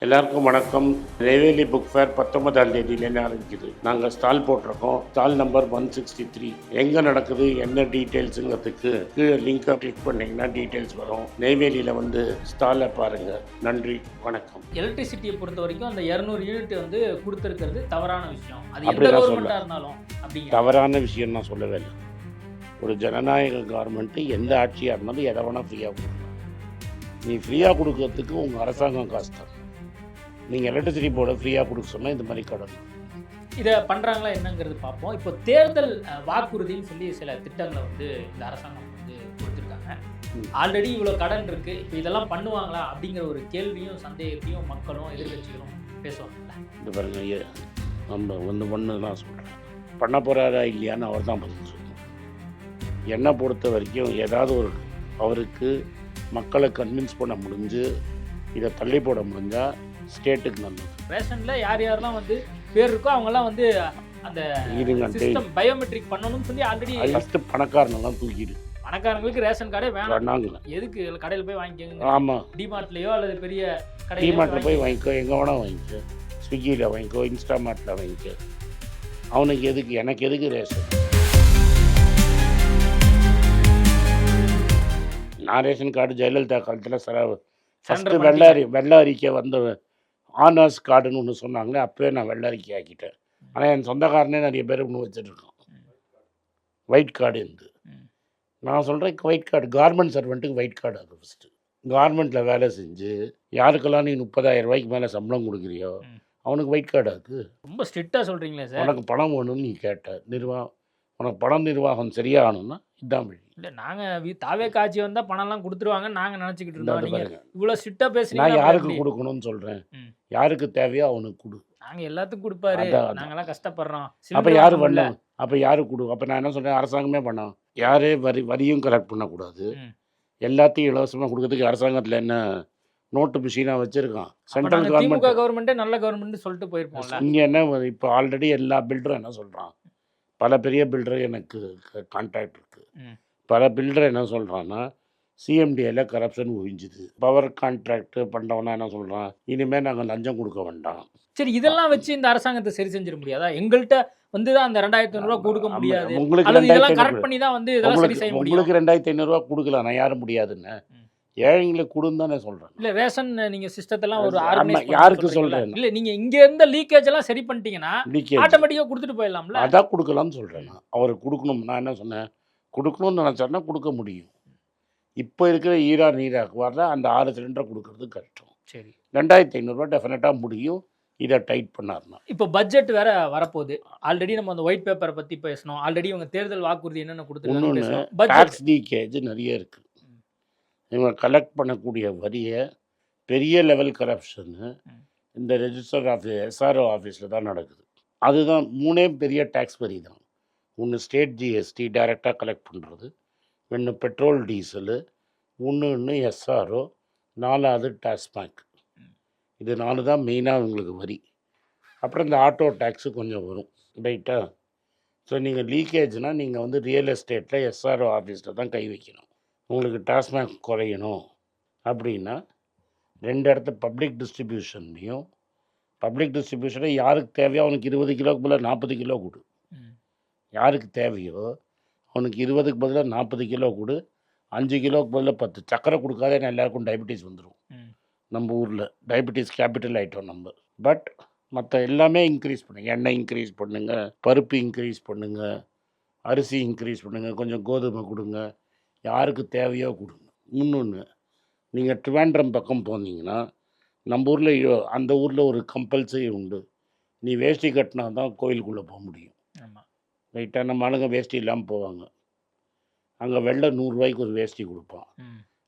எல்லாருக்கும் வணக்கம். Neyveli book fair 19ஆம் தேதியிலேருந்து ஆரம்பிக்குது. நாங்கள் ஸ்டால் போட்டிருக்கோம். Stall number 163. எங்கே நடக்குது, என்ன டீட்டெயில்ஸுங்கிறதுக்கு கீழே லிங்கை கிளிக் பண்ணிங்கன்னா டீட்டெயில்ஸ் வரும். நெய்வேலியில் வந்து ஸ்டாலை பாருங்கள். நன்றி, வணக்கம். எலக்ட்ரிசிட்டியை பொறுத்த வரைக்கும் அந்த 200 யூனிட் வந்து கொடுத்துருக்கிறது தவறான விஷயம். அது எந்த அப்படிலாம் கவர்மெண்ட்டாக இருந்தாலும் அப்படிங்க தவறான விஷயம் நான் சொல்லவே இல்லை. ஒரு ஜனநாயக கவர்மெண்ட்டு எந்த ஆட்சியாக இருந்தாலும் எதை வேணால் ஃப்ரீயாக கொடுக்கலாம். நீ ஃப்ரீயாக கொடுக்கறதுக்கு உங்கள் அரசாங்கம் காசு தரும். நீங்கள் எலக்ட்ரிசிட்டி போர்டை ஃப்ரீயாக கொடுக்க சொன்னால் இந்த மாதிரி கடன். இதை பண்ணுறாங்களா என்னங்கிறது பார்ப்போம். இப்போ தேர்தல் வாக்குறுதின்னு சொல்லி சில திட்டங்களை வந்து இந்த அரசாங்கம் வந்து கொடுத்துருக்காங்க. ஆல்ரெடி இவ்வளோ கடன் இருக்குது, இப்போ இதெல்லாம் பண்ணுவாங்களா அப்படிங்கிற ஒரு கேள்வியும் சந்தேகத்தையும் மக்களும் எதிர்கட்சிகளும் பேசுவாங்கல்ல. இது பாருங்க, நம்ம ஒன்று நான் சொல்கிறேன், பண்ண போகிறாரா இல்லையான்னு அவர் தான் பதில் சொல்லணும். என்னை பொறுத்த வரைக்கும் ஏதாவது ஒரு அவருக்கு மக்களை கன்வின்ஸ் பண்ண முடிஞ்சு இதை தள்ளி போட முடிஞ்சால் ஸ்டேட்டுக்கு நல்லது. ரேஷன்ல யார் யாரெல்லாம் வந்து பேர் இருக்கோ அவங்கெல்லாம் வந்து அந்த சிஸ்டம் பயோமெட்ரிக் பண்ணணும்னு சொல்லி ஆல்ரெடி பணக்காரனெல்லாம் தூக்கிடு. பணக்காரங்களுக்கு ரேஷன் கார்டே வேணாம், எதுக்கு கடையில் போய் வாங்கிக்கோங்க. ஆமாம், டிமார்ட்லேயோ அல்லது பெரிய டிமார்ட்டில் போய் வாங்கிக்கோ, எங்கே வேணால் வாங்கிக்கோ, ஸ்விக்கியில் வாங்கிக்கோ, இன்ஸ்டாமார்ட்டில் வாங்கிக்கோ. அவனுக்கு எதுக்கு, எனக்கு எதுக்கு ரேஷன்? நான் ரேஷன் கார்டு ஜெயலலிதா காலத்தில் ஃபஸ்ட்டு வெள்ளை அறிக்கை வந்த ஆனர்ஸ் கார்டுன்னு ஒன்று சொன்னாங்களே, அப்போயே நான் வெள்ளை அறிக்கை ஆக்கிட்டேன். ஆனால் என் சொந்தக்காரனே நிறைய பேர் ஒன்று வச்சுருக்கோம், ஒயிட் கார்டு இருந்து. நான் சொல்கிறேன், ஒயிட் கார்டு கார்மெண்ட் சர்வெண்ட்டுக்கு ஒயிட் கார்டு ஆகும். ஃபஸ்ட்டு கார்மெண்ட்டில் வேலை செஞ்சு யாருக்கெல்லாம் நீ 30,000 ரூபாய்க்கு மேலே சம்பளம் கொடுக்குறியோ அவனுக்கு ஒயிட் கார்டு ஆகுது. ரொம்ப ஸ்ட்ரிக்டாக சொல்கிறீங்களே சார். உனக்கு பணம் வேணும்னு நீ கேட்ட உனக்கு பணம் நிர்வாகம் சரியாகணும்னா இதுதான் வழி. இல்லை, நாங்கள் தாவே காட்சி வந்தால் பணம்லாம் கொடுத்துருவாங்க நாங்கள் நினச்சிக்கிட்டு இருந்தோம். நீங்கள் இவ்வளோ ஸ்ட்ரிக்டாக பேசுகிறீங்க. நான் யாருக்கு கொடுக்கணும்னு சொல்கிறேன், யாருக்கு தேவையோ அவனுக்கு கொடு. நாங்கள் எல்லாத்துக்கும் கொடுப்பாரு, நாங்களாம் கஷ்டப்படுறோம். அப்போ யார் பண்ணலாம்? அப்போ யாரு கொடு? அப்போ நான் என்ன சொல்கிறேன், அரசாங்கமே பண்ணோம். யாரே வரியும் கலெக்ட் பண்ணக்கூடாது, எல்லாத்தையும் இலவசமாக கொடுக்கறதுக்கு அரசாங்கத்தில் என்ன நோட்டு மிஷினாக வச்சுருக்கான். சென்ட்ரல் கவர்மெண்ட்டே நல்ல கவர்மெண்ட் சொல்லிட்டு போயிருப்போம். இங்கே என்ன, இப்போ ஆல்ரெடி எல்லா பில்டரும் என்ன சொல்கிறான், பல பெரிய பில்டர் எனக்கு கான்டாக்ட் இருக்குது. பல பில்டர் என்ன சொல்கிறான்னா, சிஎம்டியில் கரப்ஷன் ஒழிஞ்சுது. பவர் கான்ட்ராக்ட் பண்ணுறவனா என்ன சொல்கிறான், இனிமேல் நாங்கள் லஞ்சம் கொடுக்க வேண்டாம். சரி, இதெல்லாம் வச்சு இந்த அரசாங்கத்தை சரி செஞ்சிட முடியாதா? எங்கள்கிட்ட வந்து தான் அந்த 2,500 ரூபா கொடுக்க முடியாது. உங்களுக்கு உங்களுக்கு 2,500 கொடுக்கலாம், நான் யாரும் முடியாதுன்னு ஏழைங்களுக்கு கொடுன்னு தானே சொல்கிறேன். இல்லை, ரேஷன் நீங்கள் சிஸ்டத்தெல்லாம் ஒரு யாருக்கு சொல்கிறேன்? இல்லை, நீங்கள் இங்கே இருந்த லீக்கேஜ் எல்லாம் சரி பண்ணிட்டீங்கன்னா ஆட்டோமேட்டிக்காக கொடுத்துட்டு போயிடலாம்ல. அதான் கொடுக்கலாம்னு சொல்கிறேன். நான் அவருக்கு கொடுக்கணும், நான் என்ன சொன்னேன், கொடுக்கணும்னு நினச்சேன்னா கொடுக்க முடியும். இப்போ இருக்கிற நீராக்கு வரல அந்த 6 சிலிண்டரை கொடுக்கறது கஷ்டம். சரி, 2,500 டெஃபினட்டாக முடியும் இதை டைட் பண்ணாருன்னா. இப்போ பட்ஜெட் வேற வரப்போகுது. ஆல்ரெடி நம்ம அந்த ஒயிட் பேப்பரை பற்றி பேசணும். ஆல்ரெடி இவங்க தேர்தல் வாக்குறுதி என்னென்ன கொடுத்துருக்காங்க. டாக்ஸ் லீக்கேஜ் நிறைய இருக்குது. இவங்க கலெக்ட் பண்ணக்கூடிய வரியை பெரிய லெவல் கரப்ஷனு இந்த ரெஜிஸ்டர் ஆஃபீஸ் எஸ்ஆர்ஓ ஆஃபீஸில் தான் நடக்குது. அதுதான் 3 பெரிய டேக்ஸ் வரி தான். ஒன்று ஸ்டேட் ஜிஎஸ்டி டைரெக்டாக கலெக்ட் பண்ணுறது, ஒன்று பெட்ரோல் டீசலு, ஒன்று எஸ்ஆர்ஓ, 4வது டாஸ்மாக். இது 4 தான் மெயினாக உங்களுக்கு வரி. அப்புறம் இந்த ஆட்டோ டேக்ஸு கொஞ்சம் வரும், ரைட்டா? ஸோ நீங்கள் லீக்கேஜ்னால் நீங்கள் வந்து ரியல் எஸ்டேட்டில் எஸ்ஆர்ஓ ஆஃபீஸில் தான் கை வைக்கணும். உங்களுக்கு டாஸ்மாக் குறையணும் அப்படின்னா 2 இடத்த பப்ளிக் டிஸ்ட்ரிபியூஷன்லேயும், பப்ளிக் டிஸ்ட்ரிபியூஷனை யாருக்கு தேவையோ அவனுக்கு 20 கிலோக்கு பதிலாக 40 கிலோ கொடு. யாருக்கு தேவையோ அவனுக்கு 20க்கு பதிலாக 40 கிலோ கொடு. 5 கிலோக்கு பதிலாக 10. சக்கரை கொடுக்காதே எல்லாருக்கும் டயபெட்டிஸ் வந்துடும். நம்ம ஊரில் டயபெட்டிஸ் கேபிட்டல் ஆகிட்டோம் நம்ம. பட் மற்ற எல்லாமே இன்க்ரீஸ் பண்ணுங்கள். எண்ணெய் இன்க்ரீஸ் பண்ணுங்கள், பருப்பு இன்க்ரீஸ் பண்ணுங்கள், அரிசி இன்க்ரீஸ் பண்ணுங்கள், கொஞ்சம் கோதுமை கொடுங்க, யாருக்கு தேவையோ கொடுங்க. இன்னொன்று, நீங்கள் ட்ரிவாண்ட்ரம் பக்கம் போனீங்கன்னா நம்ம ஊரில் அந்த ஊரில் ஒரு கம்பல்சரி உண்டு, நீ வேஷ்டி கட்டினா தான் கோயிலுக்குள்ளே போக முடியும். ரைட்டாக நம்ம ஆளுங்க வேஷ்டி இல்லாமல் போவாங்க. அங்கே வெள்ளை 100 ரூபாய்க்கு ஒரு வேஷ்டி கொடுப்பான்.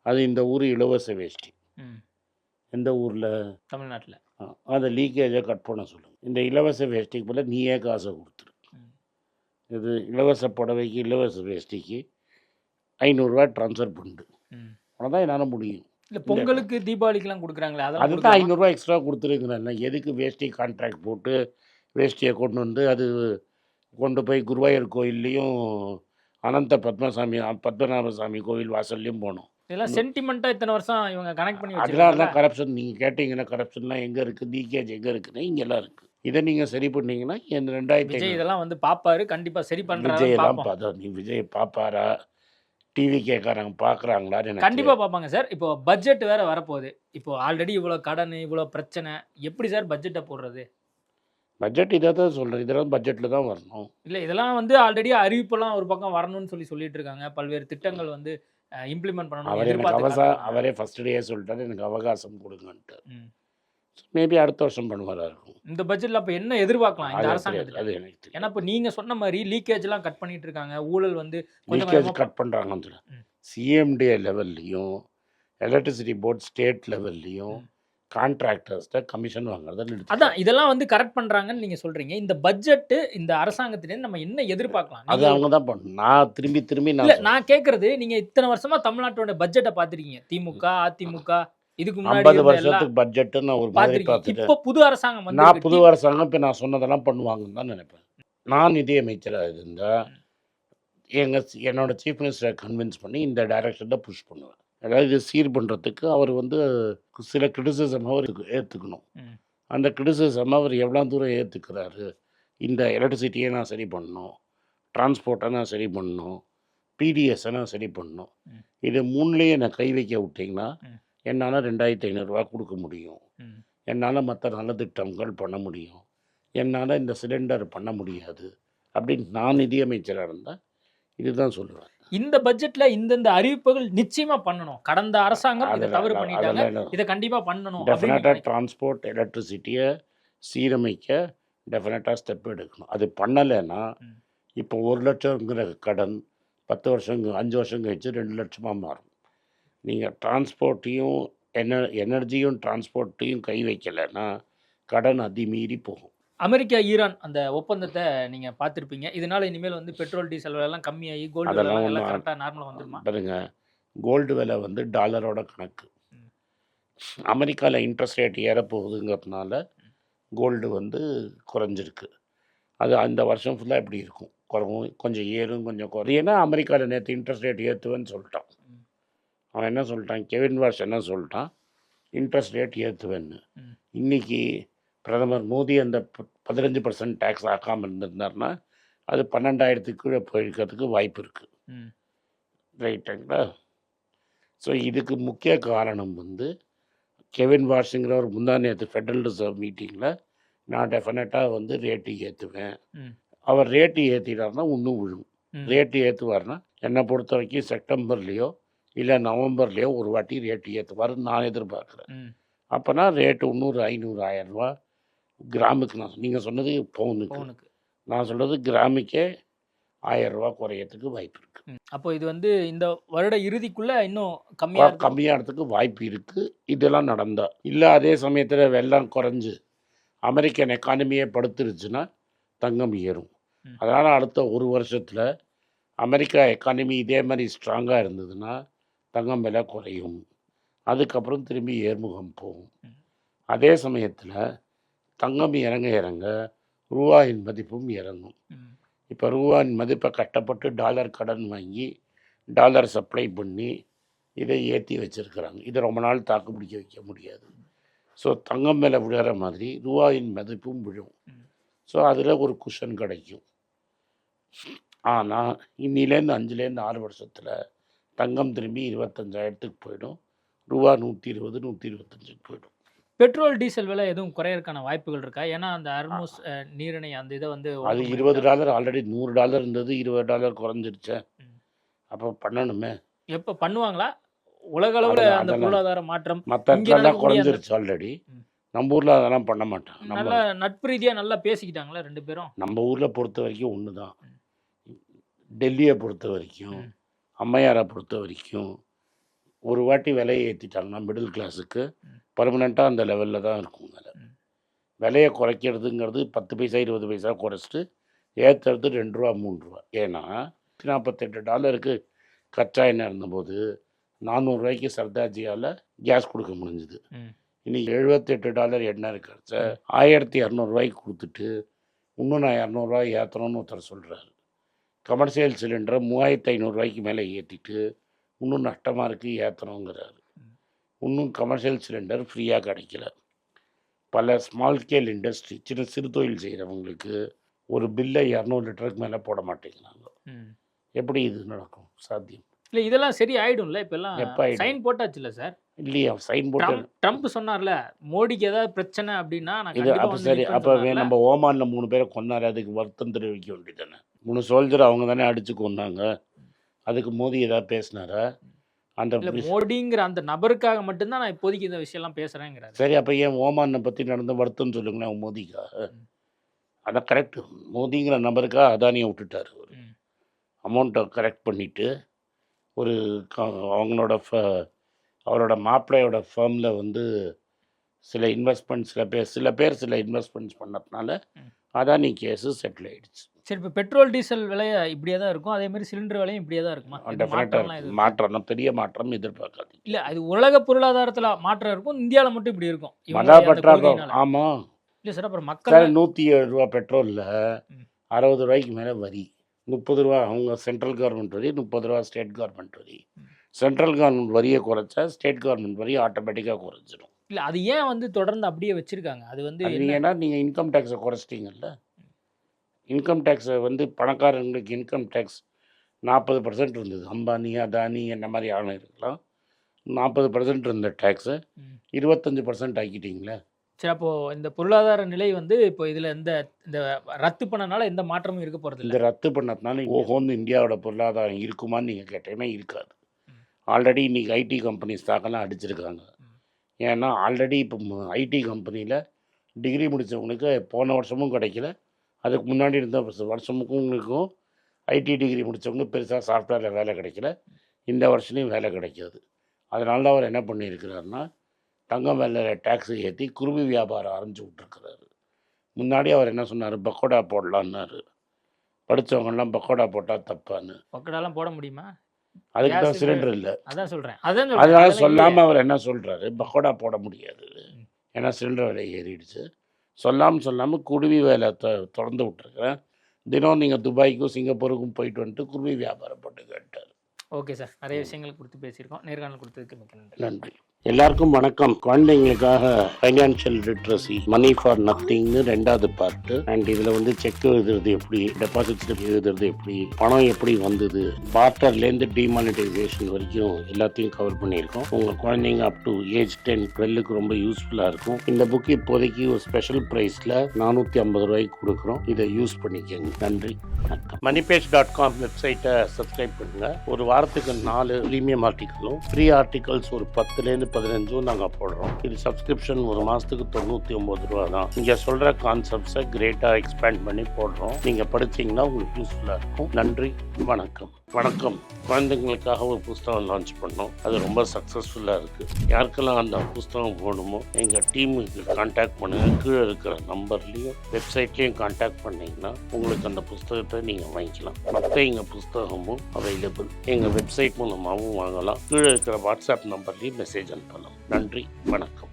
அது இந்த ஊர் இலவச வேஷ்டி. எந்த ஊரில்? தமிழ்நாட்டில். அதை லீக்கேஜை கட் பண்ண சொல்லுங்கள். இந்த இலவச வேஷ்டிக்கு போல நீயே காசை கொடுத்துரு. இது இலவச புடவைக்கு இலவச வேஷ்டிக்கு 500 ரூபா ட்ரான்ஸ்ஃபர் பண்ணிட்டு அவ்வளோதான் என்னால் முடியும். இல்லை, பொங்கலுக்கு தீபாவளிக்கெலாம் கொடுக்குறாங்களே, அதுதான் 500 ரூபா எக்ஸ்ட்ரா கொடுத்துருக்குறேன். எதுக்கு வேஷ்டி கான்ட்ராக்ட் போட்டு வேஷ்டியை கொண்டு வந்து அது கொண்டு போய் குருவாயூர் கோயில்லையும் அனந்த பத்மநாப சாமி கோவில் வாசல்லையும் போனோம். இதெல்லாம் சென்டிமெண்ட்டாக இத்தனை வருஷம் இவங்க கனெக்ட் பண்ணி அதனால வச்சிருக்காங்க. தான் கரப்ஷன். நீங்கள் கேட்டிங்கன்னா கரப்ஷன்லாம் எங்கே இருக்குது, லீக்கேஜ் எங்கே இருக்குன்னு இங்கெல்லாம் இருக்குது. இதை நீங்கள் சரி பண்ணீங்கன்னா என் விஜய் 2500 இதெல்லாம் வந்து பார்ப்பாரு, கண்டிப்பாக சரி பண்ணுறாரு விஜய் எல்லாம் பார்ப்போம். பார்த்தா நீ விஜய் பார்ப்பாரா, டிவி கேட்குறாங்க பார்க்குறாங்களான்னு எனக்கு கண்டிப்பாக பார்ப்பாங்க சார். இப்போ பட்ஜெட் வேற வரப்போகுது. இப்போ ஆல்ரெடி இவ்வளோ கடன், இவ்வளோ பிரச்சனை, எப்படி சார் பட்ஜெட்டை போடுறது? பட்ஜெட் இதை தான் சொல்கிறேன், இதெல்லாம் பட்ஜெட்டில் தான் வரணும். இல்லை இதெல்லாம் வந்து ஆல்ரெடி அறிவிப்பெல்லாம் ஒரு பக்கம் வரணும்னு சொல்லிட்டு இருக்காங்க. பல்வேறு திட்டங்கள் வந்து இம்ப்ளிமெண்ட் பண்ணணும் அவர் எனக்கு எதிர்பார்த்து காட்டுறாங்க. அவரே ஃபஸ்ட் டேயே சொல்லிட்டாரு எனக்கு அவகாசம் கொடுங்கன்ட்டு. ம். மேபி அடுத்த வருஷம் பண்ணுவாரா இருக்கும். இந்த பட்ஜெட்ல அப்போ என்ன எதிர்பார்க்கலாம் இந்த அது தெரியாது, அரசாங்கத்துல? அது எனக்கு தெரியும். ஏன்னா இப்போ நீங்க சொன்ன மாதிரி லீக்கேஜ்லாம் கட் பண்ணிட்டு இருக்காங்க. ஊழல் வந்து கொஞ்சம் லீக்கேஜ் கொஞ்சமா கட் பண்ணுறாங்கன்னு ம். சிஎம்டிஏ லெவல்லையும் எலக்ட்ரிசிட்டி போர்ட் ஸ்டேட் லெவல்லையும் ம். கான்ட்ராக்டர்ஸ்ட்ட கமிஷன் வாங்குறத நிறுத்தி. அதான் இதெல்லாம் வந்து கரெக்ட் பண்றாங்கன்னு நீங்க சொல்றீங்க. இந்த பட்ஜெட் இந்த அரசாங்கத்திலேருந்து நம்ம என்ன எதிர்பார்க்கலாம்? அது நீங்க அவங்க தான் பண்ணணும். நான் திரும்பி திரும்பி இல்ல நான் கேக்குறது, நீங்க இத்தனை வருஷமா தமிழ்நாட்டோட பட்ஜெட்டை பார்த்திருக்கீங்க. திமுக, அதிமுக இதுக்கு முன்னாடி 50 இருந்த எல்லாம் வருஷத்துக்கு பட்ஜெட்டு நான் ஒரு மாதிரி பார்த்திருக்கீங்க. பார்த்துட்டேன். இப்போ புது அரசாங்கம் வந்து நான் புது அரசாங்கம் இப்போ நான் சொன்னதெல்லாம் பண்ணுவாங்கன்னு தான் நினைப்பேன். நான் நிதியமைச்சராக இருந்தால் என்னோட சீஃப் மினிஸ்டரை கன்வின்ஸ் பண்ணி இந்த டைரக்ஷனில் புஷ் பண்ணுவேன். அதாவது இது சீர் பண்ணுறதுக்கு அவர் வந்து சில கிரிட்டிசிசம் அவர் ஏற்றுக்கணும். ம். அந்த கிரிட்டிசிசம் அவர் எவ்வளோ தூரம் ஏற்றுக்கிறாரு. இந்த எலக்ட்ரிசிட்டியை நான் சரி பண்ணணும், டிரான்ஸ்போர்ட்டை நான் சரி பண்ணணும், பிடிஎஸை நான் சரி பண்ணணும். ம். இது மூணுலேயே நான் கை வைக்க விட்டிங்கன்னா ம். என்னால் 2500 ரூபா கொடுக்க முடியும். ம். என்னால் மற்ற நலத்திட்டங்கள் பண்ண முடியும். என்னால் இந்த சிலிண்டர் பண்ண முடியாது அப்படின்னு நான் நிதியமைச்சராக இருந்தால் இதுதான் சொல்லுவேன். இந்த பட்ஜெட்ல இந்தந்த அறிவிப்புகள் நிச்சயமா பண்ணணும். கடந்த அரசாங்கம் இதை தவறு பண்ணிட்டாங்க. இதை கண்டிப்பா பண்ணணும். டெஃபினட்டாக டிரான்ஸ்போர்ட் எலக்ட்ரிசிட்டியை சீரமைக்க டெஃபினட்டாக ஸ்டெப் எடுக்கணும். அது பண்ணலைன்னா ம். இப்போ 1 லட்சங்கிற கடன் 10 வருஷம் 5 வருஷம் கழிச்சு 2 லட்சமாக மாறும். நீங்கள் டிரான்ஸ்போர்ட்டையும் எனர்ஜியும் டிரான்ஸ்போர்ட்டையும் கை வைக்கலைன்னா கடன் அதிமீறி போகும். அமெரிக்கா ஈரான் அந்த ஒப்பந்தத்தை நீங்க பார்த்திருப்பீங்க. இதனால இனிமேல் வந்து பெட்ரோல் டீசல் விலை எல்லாம் கம்மியாகி கோல்டு விலை அதெல்லாம் எல்லாம் ஒன்றும் கரெக்டாக நார்மலாக வந்துருமா? பாருங்க, கோல்டு விலை வந்து டாலரோட கணக்கு. ம். அமெரிக்காவில் இன்ட்ரெஸ்ட் ரேட் ஏறப்போகுதுங்கிறதுனால கோல்டு வந்து குறைஞ்சிருக்கு. அது அந்த வருஷம் ஃபுல்லாக எப்படி இருக்கும், குறவும் கொஞ்சம் ஏறும் கொஞ்சம் குறையும். ஏன்னா அமெரிக்காவில் நேற்று இன்ட்ரெஸ்ட் ரேட் ஏற்றுவேன்னு சொல்லிட்டான். ம். அவன் என்ன சொல்லிட்டான், கெவின் வாஷ் என்ன சொல்லிட்டான், இன்ட்ரெஸ்ட் ரேட் ஏற்றுவேன்னு. ம். இன்றைக்கி பிரதமர் மோடி அந்த 15% டேக்ஸ் ஆக்காமல் இருந்திருந்தாருன்னா அது 12,000 கீழே போயிருக்கிறதுக்கு வாய்ப்பு இருக்குது. ம். ரைட்டுங்களா? ஸோ இதுக்கு முக்கிய காரணம் வந்து கெவின் வாஷுங்கிற ஒரு முந்தா நேற்று ஃபெடரல் ரிசர்வ் மீட்டிங்கில் நான் டெஃபினட்டாக வந்து ரேட்டு ஏற்றுவேன், ம். அவர் ரேட்டு ஏற்றிட்டாருன்னா இன்னும் விழும். ம். ரேட்டு ஏற்றுவார்னா என்னை பொறுத்த வரைக்கும் செப்டம்பர்லேயோ இல்லை நவம்பர்லேயோ ஒரு வாட்டி ரேட்டு ஏற்றுவாருன்னு நான் எதிர்பார்க்குறேன். ம். அப்போனா ரேட்டு 300, 500, 1000 ரூபா கிராமுக்கு. நீங்கள் சொன்னது பவுனுக்கு, பவுனுக்கு. நான் சொல்கிறது கிராமுக்கே 1000 ரூபா குறையறதுக்கு வாய்ப்பு இருக்குது. அப்போ இது வந்து இந்த வருட இறுதிக்குள்ள இன்னும் கம்மியாக கம்மியாகிறதுக்கு வாய்ப்பு இருக்குது இதெல்லாம் நடந்தால். இல்லை அதே சமயத்தில் வெள்ளம் குறைஞ்சு அமெரிக்கன் எக்கானமியே படுத்துருச்சுன்னா தங்கம் ஏறும். ம். அதனால் அடுத்த ஒரு வருஷத்தில் அமெரிக்கா எக்கானமி இதே மாதிரி ஸ்ட்ராங்காக இருந்ததுன்னா தங்கம் விலை குறையும். அதுக்கப்புறம் திரும்பி ஏர்முகம் போகும். ம். அதே சமயத்தில் தங்கம் இறங்க இறங்க ரூபாயின் மதிப்பும் இறங்கும். ம். இப்போ ரூபாயின் மதிப்பை கட்டப்பட்டு டாலர் கடன் வாங்கி டாலர் சப்ளை பண்ணி இதை ஏற்றி வச்சுருக்கிறாங்க. இதை ரொம்ப நாள் தாக்கு பிடிக்க வைக்க முடியாது. ஸோ தங்கம் மேலே விழுகிற மாதிரி ரூபாயின் மதிப்பும் விழும். ம். ஸோ அதில் ஒரு குஷன் கிடைக்கும். ஆனால் இன்னிலேருந்து 5லேருந்து 6 வருஷத்தில் தங்கம் திரும்பி 25,000க்கு போயிடும். ரூபா 120, 125க்கு போயிடும். பெட்ரோல் டீசல் விலை எதுவும் குறையறதுக்கான வாய்ப்புகள் இருக்கா? ஏன்னா அந்த ஹர்முஸ் நீரிணை அந்த இதை வந்து அது $20 ஆல்ரெடி $100 இருந்தது, $20 குறைஞ்சிருச்சே. ம். அப்போ பண்ணணுமே. எப்போ பண்ணுவாங்களா? உலக அளவில் அந்த அதெல்லாம் பொருளாதார மாற்றம் மற்ற இங்கே இடத்துலலாம் நடக்கக்கூடிய அந்த குறைஞ்சிருச்சு ஆல்ரெடி. ம். நம்ம ஊரில் அதெல்லாம் பண்ண மாட்டாங்க. நல்ல நட்பு ரீதியாக நல்லா பேசிக்கிட்டாங்களா 2 பேரும்? நம்ம ஊரில் பொறுத்த வரைக்கும் ஒன்று தான். ம். டெல்லியை பொறுத்த வரைக்கும், ம். அம்மையாரை பொறுத்த வரைக்கும் ஒரு வாட்டி விலையை ஏற்றிட்டாங்கன்னா மிடில் கிளாஸுக்கு ம். பர்மனெண்ட்டாக அந்த லெவலில் தான் இருக்கும் விலை. ம். விலையை குறைக்கிறதுங்கிறது 10 பைசா 20 பைசா குறைச்சிட்டு ஏற்றுறது $2, $3. ஏன்னா $48 கச்சா எண்ணெய் இருந்தபோது 400 ரூபாய்க்கு சர்தார்ஜியால் கேஸ் கொடுக்க முடிஞ்சுது. ம். இன்னைக்கு $78 எண்ணெய் இருக்கிறச்ச 1200 ரூபாய்க்கு கொடுத்துட்டு இன்னும் நான் 200 ரூபாய் ஏற்றணும்னு ஒருத்தர் சொல்கிறாரு. கமர்ஷியல் சிலிண்டரை 3500 ரூபாய்க்கு மேலே ஏற்றிட்டு இன்னும் நஷ்டமாக இருக்குது ஏற்றணுங்கிறாரு. இன்னும் கமர்ஷியல் சிலிண்டர் ஃப்ரீயாக கிடைக்கல. பல ஸ்மால் ஸ்கேல் இண்டஸ்ட்ரி சிறு தொழில் செய்கிறவங்களுக்கு ஒரு பில்லை 200 லிட்டருக்கு மேலே போட மாட்டேங்கிறாங்க. எப்படி இது நடக்கும்? சாத்தியம் இல்லை, இதெல்லாம் சரி ஆயிடும்ல. இப்பெல்லாம் எப்போ ஆயிடும்? சைன் போட்டாச்சுல்ல சார். இல்லையா? சைன் போட்டு ட்ரம்ப் சொன்னார்ல, மோடிக்கு ஏதாவது பிரச்சனை அப்படின்னா நான் இது கண்டிப்பா அப்போ வந்து சரி. நிப்பேன்னு அப்போ சொன்னார்ல. நம்ம ஓமானில் 3 பேரை கொன்னாரு, அதுக்கு வருத்தம் தெரிவிக்க வேண்டியதானே? 3 சோல்ஜர் அவங்க தானே அடித்து கொன்னாங்க. அதுக்கு மோடி ஏதாவது பேசினாரா? அந்த இல்ல, மோடிங்கிற அந்த நபருக்காக மட்டும்தான் நான் இப்போதைக்கு இந்த விஷயம்லாம் பேசுறேங்கிறாரு. சரி, அப்போ ஏன் ஓமானை பற்றி நடந்த வருத்தம் சொல்லுங்களேன் மோடிக்காக. அதான் கரெக்டு. மோடிங்கிற நபருக்காக அதானியை விட்டுட்டார். ஒரு அமௌண்ட்டை கரெக்ட் பண்ணிவிட்டு ஒரு அவங்களோட அவரோட மாப்பிள்ளையோட ஃபேர்மில் வந்து சில இன்வெஸ்ட்மெண்ட்ஸ் சில பேர் இன்வெஸ்ட்மெண்ட்ஸ் பண்ணதுனால அதானி கேஸு செட்டில் ஆகிடுச்சு. சரி, இப்போ பெட்ரோல் டீசல் விலை இப்படியே தான் இருக்கும், அதே மாதிரி சிலிண்டர் விலையும் இப்படியே தான் இருக்குமா? டெஃபினட்டாக மாற்றம், பெரிய மாற்றம் எதிர்பார்க்காது. இல்லை, அது உலக பொருளாதாரத்தில் மாற்றம் இருக்கும், இந்தியாவில் மட்டும் இப்படி இருக்கும். மதாபற்றாக. ஆமாம். இல்லை சார், அப்புறம் மக்கள் 107 ரூபா பெட்ரோலில் 60 ரூபாய்க்கு மேலே வரி, 30 ரூபா அவங்க சென்ட்ரல் கவர்மெண்ட் வரி, 30 ரூபா ஸ்டேட் கவர்மெண்ட் வரி. சென்ட்ரல் கவர்மெண்ட் வரியை குறைச்சா ஸ்டேட் கவர்மெண்ட் வரி ஆட்டோமேட்டிக்காக குறைஞ்சிடும். இல்லை, அது ஏன் வந்து தொடர்ந்து அப்படியே வச்சுருக்காங்க? அது வந்து ஏன்னா நீங்கள் இன்கம் டேக்ஸை குறைச்சிட்டிங்கல்ல. இன்கம் டேக்ஸை வந்து பணக்காரங்களுக்கு இன்கம் டேக்ஸ் 40% இருந்தது. அம்பானி, அதானி என்ன மாதிரி ஆளுங்க இருக்கலாம். 40% இருந்த டேக்ஸை 25% ஆக்கிட்டீங்களே. சரி, அப்போது இந்த பொருளாதார நிலை வந்து இப்போ இதில் இந்த ரத்து பண்ணனால எந்த மாற்றமும் இருக்க போகிறது இல்லை. இந்த ரத்து பண்ணதுனால ஓஹோன்னு இந்தியாவோட பொருளாதாரம் இருக்குமான்னு நீங்கள் கேட்டீங்கன்னா இருக்காது. ஆல்ரெடி இன்றைக்கி ஐடி கம்பெனிஸ் தாக்கெல்லாம் அடிச்சிருக்காங்க. ஏன்னா ஆல்ரெடி இப்போ ஐடி கம்பெனியில் டிகிரி முடித்தவங்களுக்கு போன வருஷமும் கிடைக்கல, அதுக்கு முன்னாடி இருந்த வருஷமுக்கும் ஐடி டிகிரி முடித்தவங்க பெருசாக சாஃப்ட்வேரில் வேலை கிடைக்கல. இந்த வருஷத்துலையும் வேலை கிடைக்காது. அதனால தான் அவர் என்ன பண்ணியிருக்கிறாருன்னா, தங்கம் மேலே டேக்ஸை ஏற்றி குருவி வியாபாரம் ஆரம்பிச்சு விட்ருக்கிறாரு. முன்னாடி அவர் என்ன சொன்னார், பக்கோடா போடலான்னாரு. படித்தவங்கெல்லாம் பக்கோடா போட்டால் தப்பான்னு. பக்கோடாலாம் போட முடியுமா? அதுக்கு தான் சிலிண்டர் இல்லை. அதான் சொல்கிறேன். அதனால சொல்லாமல் அவர் என்ன சொல்கிறாரு, பக்கோடா போட முடியாது ஏன்னா சிலிண்டர் விலை ஏறிடுச்சு. சொல்லாமல் குருவி வேலை திறந்து விட்ருக்குறேன். தினம் நீங்கள் துபாய்க்கும் சிங்கப்பூருக்கும் போயிட்டு வந்துட்டு குருவி வியாபாரம் போட்டு கேட்டார். ஓகே சார், நிறைய விஷயங்கள் கொடுத்து பேசியிருக்கோம். நேர்காணல் கொடுத்ததுக்கு மிக்க நன்றி. நன்றி. எல்லாருக்கும் வணக்கம். குழந்தைங்களுக்காக ஃபைனான்ஷியல் லிட்ரஸி, மணி ஃபார் நத்திங்னு 2வது பார்ட்டு. அண்ட் இதில் வந்து செக் எழுதுறது எப்படி, டெபாசிட் ஸ்லிப் எழுதுறது எப்படி, பணம் எப்படி வந்தது, பார்ட்டர்லேருந்து டிமானிட்டைசேஷன் வரைக்கும் எல்லாத்தையும் கவர் பண்ணியிருக்கோம். உங்கள் குழந்தைங்க அப் டு ஏஜ் 10-12க்கு ரொம்ப யூஸ்ஃபுல்லாக இருக்கும். இந்த புக் இப்போதைக்கு ஒரு ஸ்பெஷல் ப்ரைஸில் 450 ரூபாய்க்கு கொடுக்குறோம். இதை யூஸ் பண்ணிக்கங்க. நன்றி, வணக்கம். moneypage.com வெப்சைட்டை சப்ஸ்கிரைப் பண்ணுங்கள். ஒரு வாரத்துக்கு 4 ப்ரீமியம் ஆர்டிக்கலும் ஃப்ரீ ஆர்டிகல்ஸ் ஒரு 10லேருந்து 15 நாங்கள் போடுறோம். இது சப்ஸ்கிரிப்ஷன் ஒரு மாதத்துக்கு 99 ரூபா தான். நீங்கள் சொல்கிற கான்செப்ட்ஸை கிரேட்டாக எக்ஸ்பேண்ட் பண்ணி போடுறோம். நீங்கள் படித்தீங்கன்னா உங்களுக்கு யூஸ்ஃபுல்லாக இருக்கும். நன்றி, வணக்கம். குழந்தைங்களுக்காக ஒரு புஸ்தகம் லான்ச் பண்ணோம். அது ரொம்ப சக்ஸஸ்ஃபுல்லாக இருக்குது. யாருக்கெல்லாம் அந்த புஸ்தகம் போகணுமோ எங்கள் டீமுக்கு கான்டாக்ட் பண்ணுங்கள். கீழே இருக்கிற நம்பர்லேயும் வெப்சைட்லேயும் கான்டாக்ட் பண்ணிங்கன்னா உங்களுக்கு அந்த புஸ்தகத்தை நீங்கள் வாங்கிக்கலாம். மற்ற எங்கள் புஸ்தகமும் அவைலபிள். எங்கள் வெப்சைட் மூலமாகவும் வாங்கலாம். கீழே இருக்கிற வாட்ஸ்அப் நம்பர்லேயும் மெசேஜ் அனுப்பலாம். நன்றி, வணக்கம்.